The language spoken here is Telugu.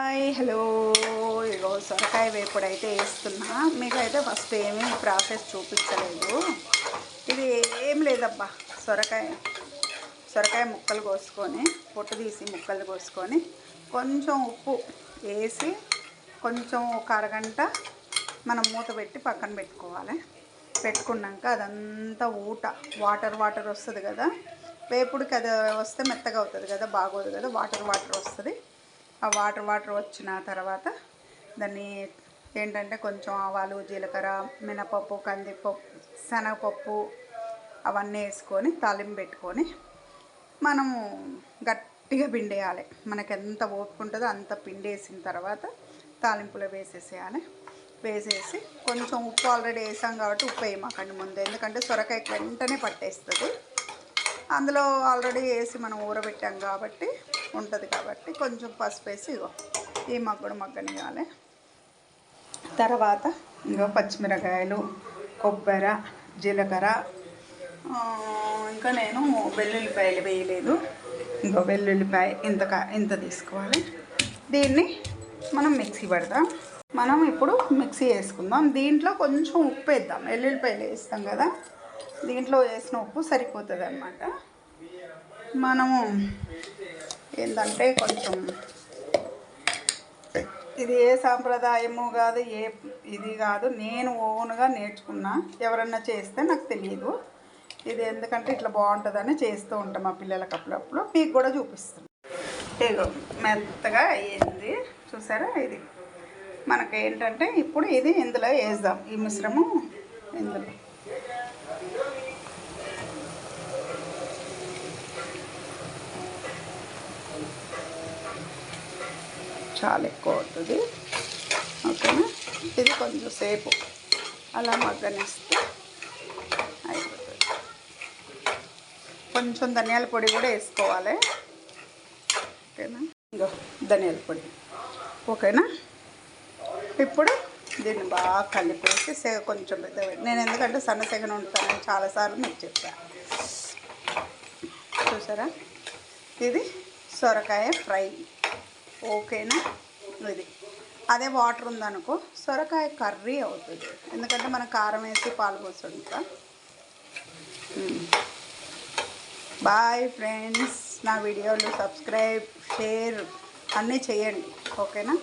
హాయ్ హలో ఇగో సొరకాయ వేపుడైతే వేస్తున్నా. మీకైతే ఫస్ట్ ఏమీ ప్రాసెస్ చూపించలేదు. ఇది ఏం లేదబ్బా, సొరకాయ ముక్కలు కోసుకొని పొట్టు తీసి ముక్కలు కోసుకొని కొంచెం ఉప్పు వేసి కొంచెం ఒక అరగంట మనం మూత పెట్టి పక్కన పెట్టుకోవాలి. పెట్టుకున్నాక అదంతా వాటర్ వస్తుంది కదా, వేపుడికి అది వస్తే మెత్తగా అవుతుంది కదా, బాగోదు కదా, వాటర్ వస్తుంది. ఆ వాటర్ వచ్చిన తర్వాత దాన్ని ఏంటంటే కొంచెం ఆవాలు, జీలకర్ర, మినపప్పు, కందిపప్పు, శనగపప్పు అవన్నీ వేసుకొని తాలింపు పెట్టుకొని మనము గట్టిగా పిండేయాలి. మనకు ఎంత ఓపుకుంటుందో అంత పిండేసిన తర్వాత తాలింపులో వేసేసేయాలి. వేసేసి కొంచెం ఉప్పు ఆల్రెడీ వేసాం కాబట్టి ఉప్పు వేయమాకండి ముందు, ఎందుకంటే సొరకాయకి వెంటనే పట్టేస్తుంది. అందులో ఆల్రెడీ వేసి మనం ఊరబెట్టాం కాబట్టి ఉంటుంది కాబట్టి కొంచెం పసుపు వేసి ఈ మగ్గనివ్వాలి. తర్వాత ఇంకో పచ్చిమిరకాయలు, కొబ్బరి, జీలకర్ర, ఇంకా నేను వెల్లుల్లిపాయలు వేయలేదు. ఇంకో వెల్లుల్లిపాయ ఇంత తీసుకోవాలి. దీన్ని మనం మిక్సీ పడదాం. మనం ఇప్పుడు మిక్సీ వేసుకుందాం. దీంట్లో కొంచెం ఉప్పు వేద్దాం, వెల్లుల్లిపాయలు వేస్తాం కదా, దీంట్లో వేసిన ఉప్పు సరిపోతుంది అన్నమాట. మనము ఏంటంటే కొంచెం ఇది ఏ సాంప్రదాయము కాదు, ఇది కాదు, నేను ఓన్గా నేర్చుకున్నా. ఎవరన్నా చేస్తే నాకు తెలియదు. ఇది ఎందుకంటే ఇట్లా బాగుంటుందని చేస్తూ ఉంటాం మా పిల్లలకి అప్పుడప్పుడు. మీకు కూడా చూపిస్తాను. ఇగో మెత్తగా అయ్యింది చూసారా. ఇది మనకి ఏంటంటే ఇప్పుడు ఇది ఇందులో వేద్దాం, ఈ మిశ్రమం ఇందులో చాలా ఎక్కువ అవుతుంది. ఓకేనా. ఇది కొంచెం సేపు అలా మగ్గనిస్తే అయిపోతుంది. కొంచెం ధనియాల పొడి కూడా వేసుకోవాలి. ఓకేనా. ఇంకో ధనియాల పొడి ఓకేనా. ఇప్పుడు దీన్ని బాగా కలిపేసి కొంచెం నేను ఎందుకంటే సన్నసెగన ఉంటానని చాలాసార్లు మీకు చెప్పాను. చూసారా, ఇది సొరకాయ ఫ్రై. ఓకేనా. ఇది అదే వాటర్ ఉందనుకో సొరకాయ కర్రీ అవుతుంది, ఎందుకంటే మనం కారం వేసి పాలు పోస్తుంటాం. బాయ్ ఫ్రెండ్స్, నా వీడియోలు సబ్స్క్రైబ్, షేర్ అన్నీ చేయండి. ఓకేనా.